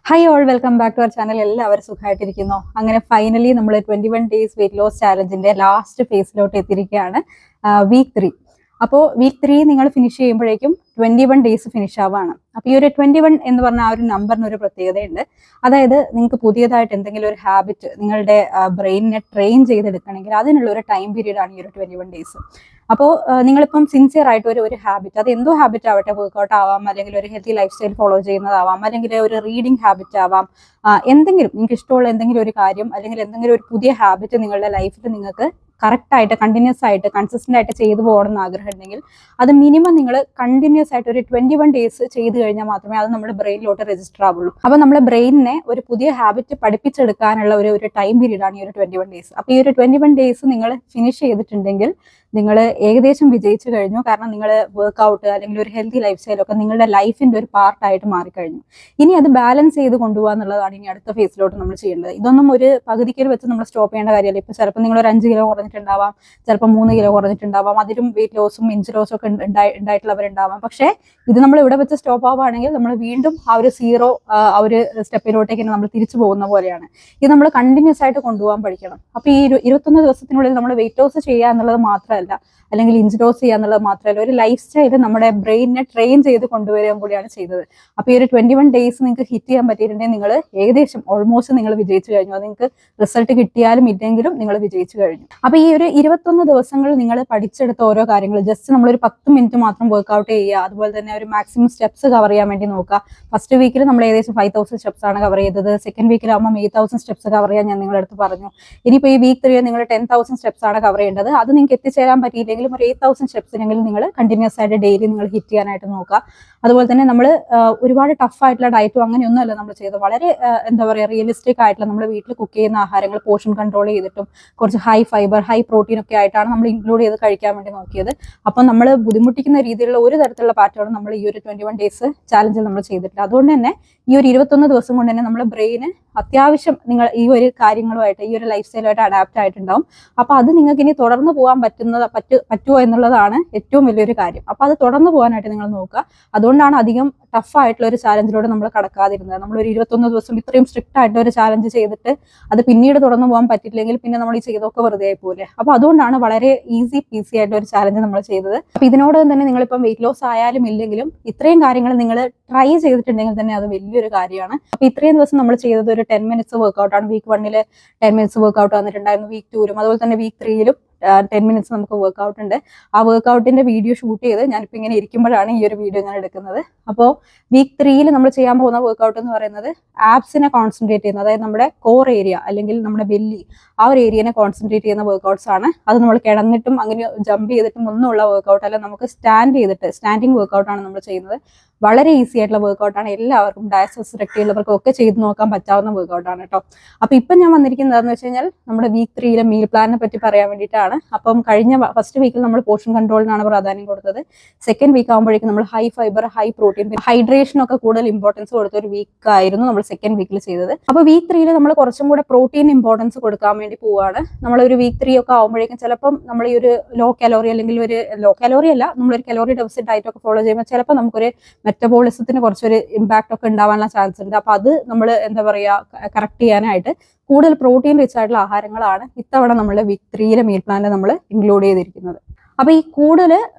High all welcome back to our channel. എല്ലാവരും സുഖമായിട്ടിരിക്കുന്നു. അങ്ങനെ ഫൈനലി നമ്മൾ 21 ഡേയ്സ് വെയിറ്റ് ലോസ് ചാലഞ്ചിന്റെ ലാസ്റ്റ് ഫേസിലോട്ട് എത്തിയിരിക്കുകയാണ്. വീക്ക് 3. അപ്പോൾ വീക്ക് 3 നിങ്ങൾ ഫിനിഷ് ചെയ്യുമ്പോഴേക്കും 21 ഡേയ്സ് ഫിനിഷ് ആവുകയാണ്. അപ്പോൾ ഈ ഒരു 21 എന്ന് പറഞ്ഞ ആ ഒരു നമ്പറിന് ഒരു പ്രത്യേകതയുണ്ട്. അതായത് നിങ്ങൾക്ക് പുതിയതായിട്ട് എന്തെങ്കിലും ഒരു ഹാബിറ്റ് നിങ്ങളുടെ ബ്രെയിനിനെ ട്രെയിൻ ചെയ്തെടുക്കണമെങ്കിൽ അതിനുള്ള ഒരു ടൈം പീരീഡ് ആണ് ഈ ഒരു 21 ഡേയ്സ്. അപ്പോൾ നിങ്ങളിപ്പം സിൻസിയർ ആയിട്ട് ഒരു ഹാബിറ്റ്, അത് എന്തോ ഹാബിറ്റ് ആവട്ടെ, വർക്ക്ഔട്ട് ആവാം, അല്ലെങ്കിൽ ഒരു ഹെൽത്തി ലൈഫ് സ്റ്റൈൽ ഫോളോ ചെയ്യുന്നതാവാം, അല്ലെങ്കിൽ ഒരു റീഡിംഗ് ഹാബിറ്റ് ആവാം, എന്തെങ്കിലും നിങ്ങൾക്ക് ഇഷ്ടമുള്ള എന്തെങ്കിലും ഒരു കാര്യം അല്ലെങ്കിൽ എന്തെങ്കിലും ഒരു പുതിയ ഹാബിറ്റ് നിങ്ങളുടെ ലൈഫിൽ നിങ്ങൾക്ക് കറക്റ്റായിട്ട് കണ്ടിന്യൂസ് ആയിട്ട് കൺസിസ്റ്റന്റ് ആയിട്ട് ചെയ്തു പോകണം എന്ന് ആഗ്രഹം ഉണ്ടെങ്കിൽ അത് മിനിമം നിങ്ങൾ കണ്ടിന്യൂസ് ആയിട്ട് ഒരു 21 ഡേയ്സ് ചെയ്ത് കഴിഞ്ഞാൽ മാത്രമേ അത് നമ്മുടെ ബ്രെയിനിലോട്ട് രജിസ്റ്റർ ആവുള്ളൂ. അപ്പോൾ നമ്മുടെ ബ്രെയിനിനെ ഒരു പുതിയ ഹാബിറ്റ് പഠിപ്പിച്ചെടുക്കാനുള്ള ഒരു ടൈം പീരീഡ് ആണ് ഈ ഒരു 21 ഡേയ്സ്. അപ്പോൾ ഈ ഒരു 21 ഡേയ്സ് നിങ്ങൾ ഫിനിഷ് ചെയ്തിട്ടുണ്ടെങ്കിൽ നിങ്ങൾ ഏകദേശം വിജയിച്ചു കഴിഞ്ഞു. കാരണം നിങ്ങൾ വർക്ക്ഔട്ട് അല്ലെങ്കിൽ ഒരു ഹെൽത്തി ലൈഫ് സ്റ്റൈലൊക്കെ നിങ്ങളുടെ ലൈഫിന്റെ ഒരു പാർട്ടായിട്ട് മാറിക്കഴിഞ്ഞു. ഇനി അത് ബാലൻസ് ചെയ്ത് കൊണ്ടുപോകുക എന്നുള്ളതാണ് ഇനി അടുത്ത ഫേസിലോട്ട് നമ്മൾ ചെയ്യേണ്ടത്. ഇതൊന്നും ഒരു പകുതിക്കൽ വെച്ച് നമ്മൾ സ്റ്റോപ്പ് ചെയ്യേണ്ട കാര്യമല്ല. ഇപ്പോൾ ചിലപ്പോൾ നിങ്ങൾ ഒരു 5 കിലോ കുറഞ്ഞിട്ടുണ്ടാവാം, ചിലപ്പോൾ 3 കിലോ കുറഞ്ഞിട്ടുണ്ടാവാം, അതിലും വെയിറ്റ് ലോസും ഇഞ്ച് ലോസും ഒക്കെ ഉണ്ടായിട്ടുള്ളവരുണ്ടാവാം. പക്ഷേ ഇത് നമ്മൾ ഇവിടെ വെച്ച് സ്റ്റോപ്പ് ആവുകയാണെങ്കിൽ നമ്മൾ വീണ്ടും ആ ഒരു സീറോ ആ ഒരു സ്റ്റെപ്പിലോട്ടേക്ക് നമ്മൾ തിരിച്ചു പോകുന്ന പോലെയാണ്. ഇത് നമ്മൾ കണ്ടിന്യൂസ് ആയിട്ട് കൊണ്ടുപോകാൻ പഠിക്കണം. അപ്പോൾ ഈ 21 ദിവസത്തിനുള്ളിൽ നമ്മൾ വെയിറ്റ് ലോസ് ചെയ്യുക എന്നുള്ളത് മാത്രമല്ല, അല്ലെങ്കിൽ ഇഞ്ച് ലോസ് ചെയ്യുക എന്നുള്ളത് മാത്രമല്ല, ഒരു ലൈഫ് സ്റ്റൈൽ നമ്മുടെ ബ്രെയിനിനെ ട്രെയിൻ ചെയ്ത് കൊണ്ടുവരികയും കൂടിയാണ് ചെയ്തത്. അപ്പോൾ ഈ ഒരു 21 ഡേയ്സ് നിങ്ങൾക്ക് ഹിറ്റ് ചെയ്യാൻ പറ്റിയിട്ടുണ്ടെങ്കിൽ നിങ്ങൾ ഏകദേശം ഓൾമോസ്റ്റ് നിങ്ങൾ വിജയിച്ചു കഴിഞ്ഞു. അത് നിങ്ങൾക്ക് റിസൾട്ട് കിട്ടിയാലും ഇല്ലെങ്കിലും നിങ്ങൾ വിജയിച്ചു കഴിഞ്ഞു. അപ്പോൾ ഈ ഒരു 21 ദിവസങ്ങൾ നിങ്ങൾ പഠിച്ചെടുത്ത ഓരോ കാര്യങ്ങൾ ജസ്റ്റ് നമ്മളൊരു 10 മിനിറ്റ് മാത്രം വർക്ക്ഔട്ട് ചെയ്യുക. അതുപോലെ തന്നെ ഒരു മാക്സിമം സ്റ്റെപ്സ് കവർ ചെയ്യാൻ വേണ്ടി നോക്കുക. ഫസ്റ്റ് വീക്കിൽ നമ്മൾ ഏകദേശം 5000 സ്റ്റെപ്സ് ആണ് കവർ ചെയ്തത്. സെക്കൻഡ് വീക്കിലാകുമ്പോൾ 8000 സ്റ്റെപ്സ് കവർ ചെയ്യാൻ ഞാൻ നിങ്ങളുടെ അടുത്ത് പറഞ്ഞു. ഇനിയിപ്പോൾ ഈ വീക്ക് 3 നിങ്ങൾ 10,000 സ്റ്റെപ്സ് ആണ് കവർ ചെയ്യേണ്ടത്. അത് നിങ്ങൾക്ക് എത്തിച്ചേരാൻ പറ്റിയില്ലെങ്കിലും ഒരു 8000 സ്റ്റെപ്സിനെങ്കിലും നിങ്ങൾ കണ്ടിന്യൂസ് ആയിട്ട് ഡെയിലി നിങ്ങൾ ഹിറ്റ് ചെയ്യാനായിട്ട് നോക്കുക. അതുപോലെ തന്നെ നമ്മൾ ഒരുപാട് ടഫ് ആയിട്ടുള്ള ഡയറ്റും അങ്ങനെയൊന്നും അല്ല നമ്മൾ ചെയ്തത്. വളരെ എന്താ പറയുക, റിയലിസ്റ്റിക് ആയിട്ടുള്ള നമ്മൾ വീട്ടിൽ കുക്ക് ചെയ്യുന്ന ആഹാരങ്ങൾ പോർഷൻ കൺട്രോൾ ചെയ്തിട്ടും കുറച്ച് ഹൈ ഫൈബർ ഹൈ പ്രോട്ടീൻ ഒക്കെ ആയിട്ടാണ് നമ്മൾ ഇൻക്ലൂഡ് ചെയ്ത് കഴിക്കാൻ വേണ്ടി നോക്കിയത്. അപ്പം നമ്മൾ ബുദ്ധിമുട്ടിക്കുന്ന രീതിയിലുള്ള ഒരു തരത്തിലുള്ള പാറ്റേൺ നമ്മൾ ഈ ഒരു 21 ഡേയ്സ് ചാലഞ്ചിൽ നമ്മൾ ചെയ്തിട്ടില്ല. അതുകൊണ്ട് തന്നെ ഈ ഒരു 21 ദിവസം കൊണ്ട് തന്നെ നമ്മുടെ ബ്രെയിന് അത്യാവശ്യം നിങ്ങൾ ഈ ഒരു കാര്യങ്ങളുമായിട്ട് ഈ ഒരു ലൈഫ് സ്റ്റൈലുമായിട്ട് അഡാപ്റ്റ് ആയിട്ടുണ്ടാവും. അപ്പോൾ അത് നിങ്ങൾക്ക് ഇനി തുടർന്ന് പോകാൻ പറ്റുമോ എന്നുള്ളതാണ് ഏറ്റവും വലിയൊരു കാര്യം. അപ്പോൾ അത് തുടർന്ന് പോകാനായിട്ട് നിങ്ങൾ നോക്കുക. അതുകൊണ്ടാണ് അധികം ടഫ് ആയിട്ടുള്ള ഒരു ചാലഞ്ചിലൂടെ നമ്മൾ കടക്കാതിരുന്നത്. നമ്മളൊരു 21 ദിവസം ഇത്രയും സ്ട്രിക്റ്റ് ആയിട്ട് ഒരു ചാലഞ്ച് ചെയ്തിട്ട് അത് പിന്നീട് തുടർന്ന് പോകാൻ പറ്റിയില്ലെങ്കിൽ പിന്നെ നമ്മൾ ഈ ചെയ്തൊക്കെ വെറുതെ ആയി പോലെ. അപ്പോൾ അതുകൊണ്ടാണ് വളരെ ഈസി ആയിട്ട് ഒരു ചാലഞ്ച് നമ്മൾ ചെയ്തത്. അപ്പോൾ ഇതിനോടൊപ്പം തന്നെ നിങ്ങളിപ്പം വെയിറ്റ് ലോസ് ആയാലും ഇല്ലെങ്കിലും ഇത്രയും കാര്യങ്ങൾ നിങ്ങൾ ട്രൈ ചെയ്തിട്ടുണ്ടെങ്കിൽ തന്നെ അത് വലിയൊരു കാര്യമാണ്. അപ്പോൾ ഇത്രയും ദിവസം നമ്മൾ ചെയ്തത് ഒരു 10 മിനിറ്റ്സ് വർക്ക്ഔട്ടാണ്. വീക്ക് 1 10 മിനിറ്റ്സ് വർക്ക്ഔട്ട് വന്നിട്ടുണ്ടായിരുന്നു. വീക്ക് 2 അതുപോലെ തന്നെ വീക്ക് 3 10 മിനിറ്റ്സ് നമുക്ക് വർക്ക്ഔട്ട് ഉണ്ട്. ആ വർക്ക്ഔട്ടിന്റെ വീഡിയോ ഷൂട്ട് ചെയ്ത് ഞാനിപ്പോൾ ഇങ്ങനെ ഇരിക്കുമ്പോഴാണ് ഈ ഒരു വീഡിയോ ഞാൻ എടുക്കുന്നത്. അപ്പോൾ വീക്ക് 3 നമ്മൾ ചെയ്യാൻ പോകുന്ന വർക്ക്ഔട്ട് എന്ന് പറയുന്നത് ആപ്സിനെ കോൺസെൻട്രേറ്റ് ചെയ്യുന്നത്, അതായത് നമ്മുടെ കോർ ഏരിയ അല്ലെങ്കിൽ നമ്മുടെ ബെല്ലി ആ ഒരു ഏരിയനെ കോൺസെൻട്രേറ്റ് ചെയ്യുന്ന വർക്ക്ഔട്ട്സ് ആണ്. അത് നമ്മൾ കിടന്നിട്ടും അങ്ങനെ ജമ്പ് ചെയ്തിട്ടും ഒന്നുമുള്ള വർക്ക്ഔട്ട് അല്ല, നമുക്ക് സ്റ്റാൻഡിങ് വർക്ക്ഔട്ടാണ് നമ്മൾ ചെയ്യുന്നത്. വളരെ ഈസി ആയിട്ടുള്ള വർക്ക്ഔട്ടാണ്. എല്ലാവർക്കും ഡയസസ് റെക്റ്റിയുള്ളവർക്കും ഒക്കെ ചെയ്ത് നോക്കാൻ പറ്റാവുന്ന വർക്ക്ഔട്ടാണ് കേട്ടോ. അപ്പോൾ ഇപ്പം ഞാൻ വന്നിരിക്കുന്നതെന്ന് വെച്ച് കഴിഞ്ഞാൽ നമ്മുടെ വീക്ക് 3 മീൽ പ്ലാനിനെ പറ്റി പറയാൻ വേണ്ടിയിട്ടാണ്. അപ്പം കഴിഞ്ഞ ഫസ്റ്റ് വീക്കിൽ നമ്മൾ പോർഷൻ കൺട്രോളിനാണ് പ്രാധാന്യം കൊടുത്തത്. സെക്കൻഡ് വീക്ക് ആകുമ്പോഴേക്കും നമ്മൾ ഹൈ ഫൈബർ ഹൈ പ്രോട്ടീൻ ഹൈഡ്രേഷനൊക്കെ കൂടുതൽ ഇമ്പോർട്ടൻസ് കൊടുത്ത ഒരു വീക്ക് ആയിരുന്നു നമ്മൾ സെക്കൻഡ് വീക്കിൽ ചെയ്തത്. അപ്പോൾ വീക്ക് 3 നമ്മൾ കുറച്ചും കൂടെ പ്രോട്ടീൻ ഇമ്പോർട്ടൻസ് കൊടുക്കാൻ വേണ്ടി പോവുകയാണ്. നമ്മളൊരു വീക്ക് 3 ഒക്കെ ആകുമ്പോഴേക്കും ചിലപ്പം നമ്മൾ ഈ ഒരു ലോ കലോറി അല്ലെങ്കിൽ ഒരു ലോ കലോറി അല്ല, നമ്മളൊരു കലോറി ഡെഫിസിറ്റ് ഡയറ്റ് ഒക്കെ ഫോളോ ചെയ്യുമ്പോൾ ചിലപ്പോൾ നമുക്കൊരു മെറ്റബോളിസത്തിന് കുറച്ചൊരു ഇമ്പാക്ട് ഒക്കെ ഉണ്ടാവാനുള്ള ചാൻസ് ഉണ്ട്. അപ്പോൾ അത് നമ്മൾ എന്താ പറയുക കറക്റ്റ് ചെയ്യാനായിട്ട് കൂടുതൽ പ്രോട്ടീൻ റിച്ച് ആയിട്ടുള്ള ആഹാരങ്ങളാണ് ഇത്തവണ നമ്മൾ വീക്ക് 3 മീൽ പ്ലാനിൽ നമ്മൾ ഇൻക്ലൂഡ് ചെയ്തിരിക്കുന്നത്. അപ്പോൾ ഈ കൂടുതൽ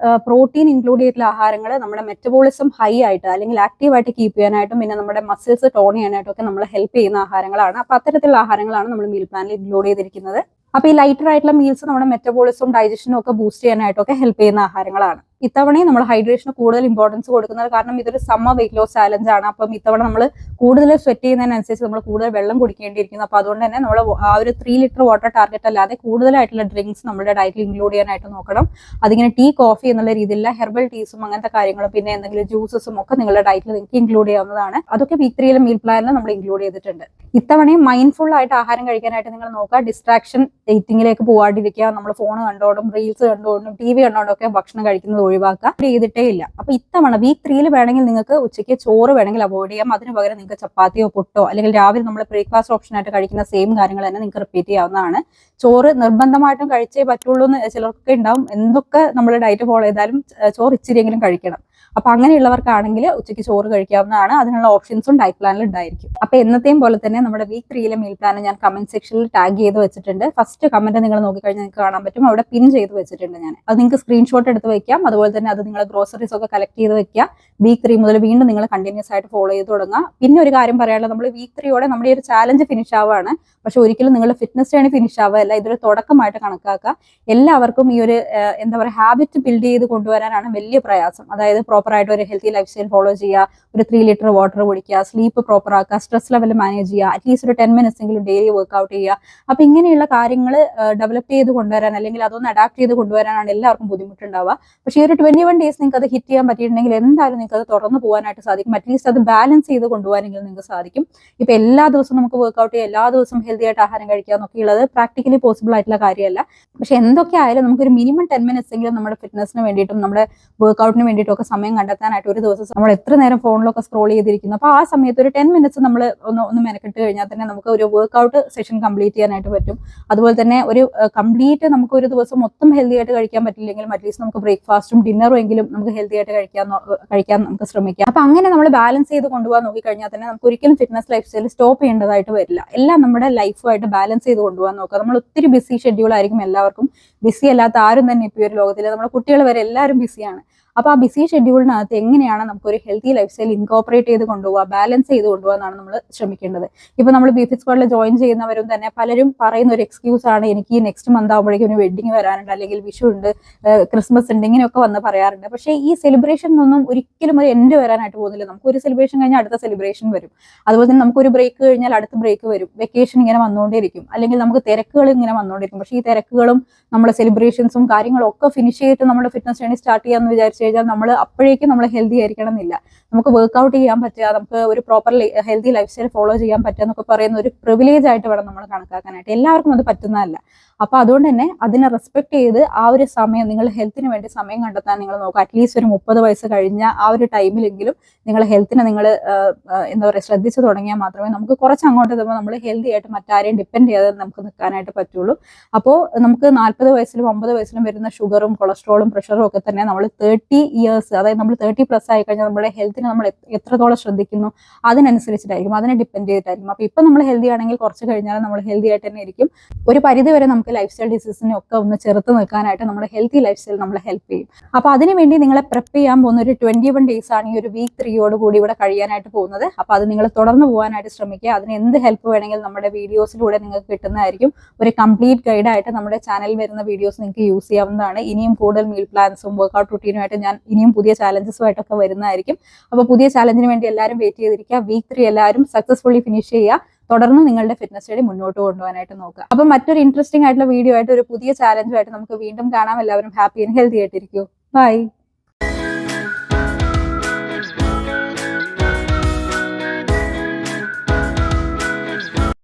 പ്രോട്ടീൻ ഇൻക്ലൂഡ് ചെയ്തിട്ടുള്ള ആഹാരങ്ങൾ നമ്മുടെ മെറ്റബോളിസം ഹൈ ആയിട്ട് അല്ലെങ്കിൽ ആക്റ്റീവായിട്ട് കീപ്പ് ചെയ്യാനായിട്ടും പിന്നെ നമ്മുടെ മസിൽസ് ടോൺ ചെയ്യാനായിട്ടും ഒക്കെ നമ്മളെ ഹെൽപ്പ് ചെയ്യുന്ന ആഹാരങ്ങളാണ്. അപ്പോൾ അത്തരത്തിലുള്ള ആഹാരങ്ങളാണ് നമ്മൾ മീൽ പ്ലാനിൽ ഇൻക്ലൂഡ് ചെയ്തിരിക്കുന്നത്. അപ്പോൾ ഈ ലൈറ്റർ ആയിട്ടുള്ള മീൽസ് നമ്മുടെ മെറ്റബോളിസവും ഡൈജഷനും ഒക്കെ ബൂസ്റ്റ് ചെയ്യാനായിട്ടൊക്കെ ഹെൽപ്പ് ചെയ്യുന്ന ആഹാരങ്ങളാണ്. ഇത്തവണയും നമ്മൾ ഹൈഡ്രേഷന് കൂടുതൽ ഇമ്പോർട്ടൻസ് കൊടുക്കുന്നത് കാരണം ഇതൊരു സമ്മർ വെയിറ്റ് ലോസ് ചാലഞ്ച് ആണ്. അപ്പം ഇത്തവണ നമ്മൾ കൂടുതൽ സ്വെറ്റ് ചെയ്യുന്നതിനനുസരിച്ച് നമ്മൾ കൂടുതൽ വെള്ളം കുടിക്കേണ്ടിയിരിക്കുന്നു. അപ്പോൾ അതുകൊണ്ട് തന്നെ നമ്മൾ ആ ഒരു 3 ലിറ്റർ വാട്ടർ ടാർഗറ്റ് അല്ലാതെ കൂടുതലായിട്ടുള്ള ഡ്രിങ്ക്സ് നമ്മുടെ ഡയറ്റിൽ ഇൻക്ലൂഡ് ചെയ്യാനായിട്ട് നോക്കണം. അതിങ്ങനെ ടീ കോഫി എന്നുള്ള രീതിയിലുള്ള ഹെർബൽ ടീസും അങ്ങനത്തെ കാര്യങ്ങളും പിന്നെ എന്തെങ്കിലും ജ്യൂസസും ഒക്കെ നിങ്ങളുടെ ഡയറ്റിൽ നിങ്ങൾക്ക് ഇൻക്ലൂഡ് ചെയ്യാവുന്നതാണ്. അതൊക്കെ വീക്ക് 3 മീൽ പ്ലാനിൽ നമ്മൾ ഇൻക്ലൂഡ് ചെയ്തിട്ടുണ്ട്. ഇത്തവണയും മൈൻഡ്ഫുൾ ആയിട്ട് ആഹാരം കഴിക്കാനായിട്ട് നിങ്ങൾ നോക്കുക. ഡിസ്ട്രാക്ഷൻ ഈറ്റിങ്ങിലേക്ക് പോകാണ്ടിരിക്കുക. നമ്മൾ ഫോൺ കണ്ടോണ്ടും റീൽസ് കണ്ടോണ്ടും TV കണ്ടോണ്ടും ഒക്കെ ഭക്ഷണം കഴിക്കുന്നത് ഒഴിവാക്കുക ചെയ്തിട്ടേ ഇല്ല. അപ്പൊ ഇത്തവണ വീക്ക് 3 വേണമെങ്കിൽ നിങ്ങൾക്ക് ഉച്ചയ്ക്ക് ചോറ് വേണമെങ്കിൽ അവോയ്ഡ് ചെയ്യാം. അതിന് പകരം നിങ്ങൾക്ക് ചപ്പാത്തിയോ പുട്ടോ അല്ലെങ്കിൽ രാവിലെ നമ്മൾ ബ്രേക്ക്ഫാസ്റ്റ് ഓപ്ഷൻ ആയിട്ട് കഴിക്കുന്ന സെയിം കാര്യങ്ങൾ തന്നെ നിങ്ങൾക്ക് റിപ്പീറ്റ് ചെയ്യാവുന്നതാണ്. ചോറ് നിർബന്ധമായിട്ടും കഴിച്ചേ പറ്റുള്ളൂ എന്ന് ചിലർക്ക് ഉണ്ടാവും. എന്തൊക്കെ നമ്മൾ ഡയറ്റ് ഫോളോ ചെയ്താലും ചോറ് ഇച്ചിരിയെങ്കിലും കഴിക്കണം. അപ്പൊ അങ്ങനെയുള്ളവർക്കാണെങ്കിൽ ഉച്ചയ്ക്ക് ചോറ് കഴിക്കാവുന്നതാണ്. അതിനുള്ള ഓപ്ഷൻസും ഡയറ്റ് പ്ലാനിൽ ഉണ്ടായിരിക്കും. അപ്പൊ എന്നത്തെയും പോലെ തന്നെ നമ്മുടെ വീക്ക് 3 മീൽ പ്ലാൻ ഞാൻ കമന്റ് സെക്ഷനിൽ ടാഗ് ചെയ്ത് വെച്ചിട്ടുണ്ട്. ഫസ്റ്റ് കമന്റ് നിങ്ങൾ നോക്കിക്കഴിഞ്ഞാൽ നിങ്ങൾക്ക് കാണാൻ പറ്റും, അവിടെ പിൻ ചെയ്ത് വെച്ചിട്ടുണ്ട് ഞാൻ. അത് നിങ്ങൾക്ക് സ്ക്രീൻഷോട്ട് എടുത്ത് വെക്കാം. അതുപോലെ തന്നെ അത് നിങ്ങൾ ഗ്രോസറീസ് ഒക്കെ കളക്ട് ചെയ്ത് വെക്കുക. വീക്ക് 3 മുതൽ വീണ്ടും നിങ്ങൾ കണ്ടിന്യൂസ് ആയിട്ട് ഫോളോ ചെയ്ത് തുടങ്ങുക. പിന്നെ ഒരു കാര്യം പറയാനുള്ളത്, നമ്മൾ വീക്ക് 3 നമ്മുടെ ഈ ഒരു ചാലഞ്ച് ഫിനിഷ് ആവുകയാണ്. പക്ഷെ ഒരിക്കലും നിങ്ങളുടെ ഫിറ്റ്നസ് ജേണി ഫിനിഷ് ആവുകയല്ല, ഇതൊരു തുടക്കമായിട്ട് കണക്കാക്കുക. എല്ലാവർക്കും ഈ ഒരു എന്താ പറയുക ഹാബിറ്റ് ബിൽഡ് ചെയ്ത് കൊണ്ടുവരാനാണ് വലിയ പ്രയാസം. അതായത് പ്രോപ്പർ ആയിട്ട് ഒരു ഹെൽത്തി ലൈഫ് സ്റ്റൈൽ ഫോളോ ചെയ്യുക, ഒരു 3 ലിറ്റർ വാട്ടർ കുടിക്കുക, സ്ലീപ്പ് പ്രോപ്പർ ആക്കുക, സ്ട്രെസ് ലെവൽ മാനേജ് ചെയ്യുക, അറ്റ്ലീസ്റ്റ് ഒരു 10 മിനിറ്റ്സ് എങ്കിലും ഡെയിലി വർക്ക്ഔട്ട് ചെയ്യുക. അപ്പൊ ഇങ്ങനെയുള്ള കാര്യങ്ങൾ ഡെവലപ്പ് ചെയ്ത് കൊണ്ടുവരാൻ അല്ലെങ്കിൽ അതൊന്ന് അഡാപ്റ്റ് ചെയ്ത് കൊണ്ടുവരാനാണ് എല്ലാവർക്കും ബുദ്ധിമുട്ടുണ്ടാവുക. പക്ഷേ ഈ ഒരു 21 ഡേയ്സ് നിങ്ങൾക്ക് അത് ഹിറ്റ് ചെയ്യാൻ പറ്റിയിട്ടുണ്ടെങ്കിൽ എന്തായാലും നിങ്ങൾക്ക് അത് തുറന്നു പോകാനായിട്ട് സാധിക്കും. അറ്റ്ലീസ്റ്റ് അത് ബാലൻസ് ചെയ്ത് കൊണ്ടുപോകാനെങ്കിലും നിങ്ങൾക്ക് സാധിക്കും. ഇപ്പൊ എല്ലാ ദിവസവും നമുക്ക് വർക്ക്ഔട്ട് ചെയ്യുക, എല്ലാ ദിവസവും ഹെൽത്തി ആയിട്ട് ആഹാരം കഴിക്കുക എന്നൊക്കെ ഉള്ളത് പ്രാക്ടിക്കലി പോസിബിൾ ആയിട്ടുള്ള കാര്യമല്ല. പക്ഷെ എന്തൊക്കെ ആയാലും നമുക്കൊരു മിനിമം 10 മിനിറ്റ്സ് എങ്കിലും നമ്മുടെ ഫിറ്റ്നസിന് വേണ്ടിയിട്ടും നമ്മുടെ വർക്ക്ഔട്ടിന് വേണ്ടിയിട്ടും ഒക്കെ സമയം കണ്ടെത്താനായിട്ട് ഒരു ദിവസം നമ്മൾ എത്ര നേരം ഫോണിലൊക്കെ സ്ക്രോൾ ചെയ്തിരിക്കുന്നു. അപ്പോൾ ആ സമയത്ത് ഒരു 10 മിനിറ്റ്സ് നമ്മൾ ഒന്ന് മെനക്കെട്ട് കഴിഞ്ഞാൽ തന്നെ നമുക്ക് ഒരു വർക്ക്ഔട്ട് സെഷൻ കംപ്ലീറ്റ് ചെയ്യാനായിട്ട് പറ്റും. അതുപോലെ തന്നെ ഒരു കംപ്ലീറ്റ് നമുക്ക് ഒരു ദിവസം മൊത്തം ഹെൽത്തി ആയിട്ട് കഴിക്കാൻ പറ്റില്ലെങ്കിലും അറ്റ്ലീസ്റ്റ് നമുക്ക് ബ്രേക്ക്ഫാസ്റ്റും ഡിന്നറും എങ്കിലും നമുക്ക് ഹെൽത്തി ആയിട്ട് കഴിക്കാൻ നമുക്ക് ശ്രമിക്കാം. അപ്പൊ അങ്ങനെ നമ്മൾ ബാലൻസ് ചെയ്ത് കൊണ്ടുപോകാൻ നോക്കിക്കഴിഞ്ഞാൽ തന്നെ നമുക്ക് ഒരിക്കലും ഫിറ്റ്നസ് ലൈഫ് സ്റ്റൈൽ സ്റ്റോപ്പ് ചെയ്യേണ്ടതായിട്ട് വരില്ല. എല്ലാം നമ്മുടെ ലൈഫുമായിട്ട് ബാലൻസ് ചെയ്ത് കൊണ്ടുപോകാൻ നോക്കുക. നമ്മൾ ഒത്തിരി ബിസി ഷെഡ്യൂൾ ആയിരിക്കും എല്ലാവർക്കും. ബിസി അല്ലാത്ത ആരും തന്നെ ഇപ്പോൾ ഈ ഒരു ലോകത്തിൽ, നമ്മുടെ കുട്ടികൾ വരെ എല്ലാവരും ബിസിയാണ്. അപ്പോൾ ആ ബിസി ഷെഡ്യൂളിനകത്ത് എങ്ങനെയാണ് നമുക്കൊരു ഹെൽത്തി ലൈഫ് സ്റ്റൈൽ ഇൻകോപ്പറേറ്റ് ചെയ്ത് കൊണ്ടുപോകുക, ബാലൻസ് ചെയ്ത് കൊണ്ടുപോകാനാണ് നമ്മൾ ശ്രമിക്കേണ്ടത്. ഇപ്പോൾ നമ്മൾ ബിഫിറ്റ് സ്ക്വാഡിൽ ജോയിൻ ചെയ്യുന്നവരും തന്നെ പലരും പറയുന്ന ഒരു എക്സ്ക്യൂസ് ആണ്, എനിക്ക് ഈ നെക്സ്റ്റ് മന്ത് ആകുമ്പോഴേക്കും ഒരു വെഡിങ് വരാനുണ്ട്, അല്ലെങ്കിൽ വിഷു ഉണ്ട്, ക്രിസ്മസ് ഉണ്ട്, ഇങ്ങനെയൊക്കെ വന്ന് പറയാറുണ്ട്. പക്ഷേ ഈ സെലിബ്രേഷനൊന്നും ഒരിക്കലും ഒരു എൻഡ് വരാനായിട്ട് പോകുന്നില്ല. നമുക്കൊരു സെലിബ്രേഷൻ കഴിഞ്ഞാൽ അടുത്ത സെലിബ്രേഷൻ വരും. അതുപോലെ തന്നെ നമുക്കൊരു ബ്രേക്ക് കഴിഞ്ഞാൽ അടുത്ത ബ്രേക്ക് വരും. വെക്കേഷൻ ഇങ്ങനെ വന്നുകൊണ്ടേയിരിക്കും, അല്ലെങ്കിൽ നമുക്ക് തിരക്കുകൾ ഇങ്ങനെ വന്നുകൊണ്ടിരിക്കും. പക്ഷേ ഈ തിരക്കുകളും നമ്മുടെ സെലിബ്രേഷൻസും കാര്യങ്ങളും ഒക്കെ ഫിനിഷ് ചെയ്തിട്ട് നമ്മുടെ ഫിറ്റ്നസ് ജേണി സ്റ്റാർട്ട് ചെയ്യാമെന്ന് വിചാരിച്ചു കഴിഞ്ഞാൽ നമ്മൾ അപ്പോഴേക്കും നമ്മൾ ഹെൽത്തി ആയിരിക്കണം എന്നില്ല. നമുക്ക് വർക്ക്ഔട്ട് ചെയ്യാൻ പറ്റുക, നമുക്ക് ഒരു proper healthy life style follow ചെയ്യാൻ പറ്റുക എന്നൊക്കെ പറയുന്ന ഒരു പ്രിവിലേജ് ആയിട്ട് വേണം നമ്മൾ കണക്കാക്കാനായിട്ട്. എല്ലാവർക്കും അത് പറ്റുന്നതല്ല. അപ്പൊ അതുകൊണ്ട് തന്നെ അതിനെ റെസ്പെക്ട് ചെയ്ത് ആ ഒരു സമയം നിങ്ങൾ ഹെൽത്തിന് വേണ്ടി സമയം കണ്ടെത്താൻ നിങ്ങൾ നോക്കുക. അറ്റ്ലീസ്റ്റ് ഒരു 30 വയസ്സ് കഴിഞ്ഞ ആ ഒരു ടൈമിലെങ്കിലും നിങ്ങൾ ഹെൽത്തിനെ നിങ്ങൾ എന്താ പറയുക ശ്രദ്ധിച്ചു തുടങ്ങിയാൽ മാത്രമേ നമുക്ക് കുറച്ച് അങ്ങോട്ട് എത്തുമ്പോൾ നമ്മൾ ഹെൽത്തി ആയിട്ട് മറ്റാരെയും ഡിപ്പെൻഡ് ചെയ്യാതെ നമുക്ക് നിൽക്കാനായിട്ട് പറ്റുള്ളൂ. അപ്പോൾ നമുക്ക് 40 വയസ്സിലും 50 വയസ്സിലും വരുന്ന ഷുഗറും കൊളസ്ട്രോളും പ്രഷറും ഒക്കെ തന്നെ നമ്മൾ 30 ഇയേഴ്സ്, അതായത് നമ്മൾ 30+ ആയി കഴിഞ്ഞാൽ നമ്മുടെ ഹെൽത്തിനെ നമ്മൾ എത്രത്തോളം ശ്രദ്ധിക്കുന്നു അതിനനുസരിച്ചിട്ടായിരിക്കും, അതിനെ ഡിപ്പെൻഡ് ചെയ്തിട്ടായിരിക്കും. അപ്പോൾ ഇപ്പം നമ്മൾ ഹെൽത്തി ആണെങ്കിൽ കുറച്ച് കഴിഞ്ഞാൽ നമ്മൾ ഹെൽത്തി ആയിട്ട് തന്നെ ഇരിക്കും. ഒരു പരിധി വരെ നമുക്ക് ലൈഫ് സ്റ്റൈൽ ഡിസീസിനെ ഒക്കെ ഒന്ന് ചെറുത്ത് നിൽക്കാനായിട്ട് നമ്മുടെ ഹെൽത്തി ലൈഫ് സ്റ്റൈൽ നമ്മളെ ഹെൽപ്പ് ചെയ്യും. അപ്പോൾ അതിനുവേണ്ടി നിങ്ങളെ പ്രെപ്പ് ചെയ്യാൻ പോകുന്ന ഒരു 21 ഡേയ്സ് ആണ് ഈ ഒരു വീക്ക് 3 കൂടി ഇവിടെ കഴിയാനായിട്ട് പോകുന്നത്. അപ്പോൾ അത് നിങ്ങൾ തുടർന്ന് പോകാനായിട്ട് ശ്രമിക്കുക. അതിന് എന്ത് ഹെൽപ്പ് വേണമെങ്കിലും നമ്മുടെ വീഡിയോസിലൂടെ നിങ്ങൾക്ക് കിട്ടുന്നതായിരിക്കും. ഒരു കംപ്ലീറ്റ് ഗൈഡായിട്ട് നമ്മുടെ ചാനലിൽ വരുന്ന വീഡിയോസ് നിങ്ങൾക്ക് യൂസ് ചെയ്യാവുന്നതാണ്. ഇനിയും കൂടുതൽ മീൽ പ്ലാൻസും വർക്ക്ഔട്ട് റുട്ടീനുമായിട്ട് ഞാൻ ഇനിയും പുതിയ ചാലഞ്ചസുമായിട്ടൊക്കെ വരുന്നതായിരിക്കും. അപ്പോൾ പുതിയ ചാലഞ്ചിന് വേണ്ടി എല്ലാവരും വെയിറ്റ് ചെയ്തിരിക്കുക. വീക്ക് 3 എല്ലാവരും സക്സസ്ഫുള്ളി ഫിനിഷ് ചെയ്യുക. തുടർന്ന് നിങ്ങളുടെ ഫിറ്റ്നസ് സ്റ്റഡി മുന്നോട്ട് കൊണ്ടുപോകാനായിട്ട് നോക്കുക. അപ്പോൾ മറ്റൊരു ഇൻട്രസ്റ്റിംഗ് ആയിട്ടുള്ള വീഡിയോ ആയിട്ട് ഒരു പുതിയ ചാലഞ്ചുമായിട്ട് നമുക്ക് വീണ്ടും കാണാം. എല്ലാവരും ഹാപ്പി ആൻഡ് ഹെൽത്തി ആയിട്ടിരിക്കൂ. ബൈ.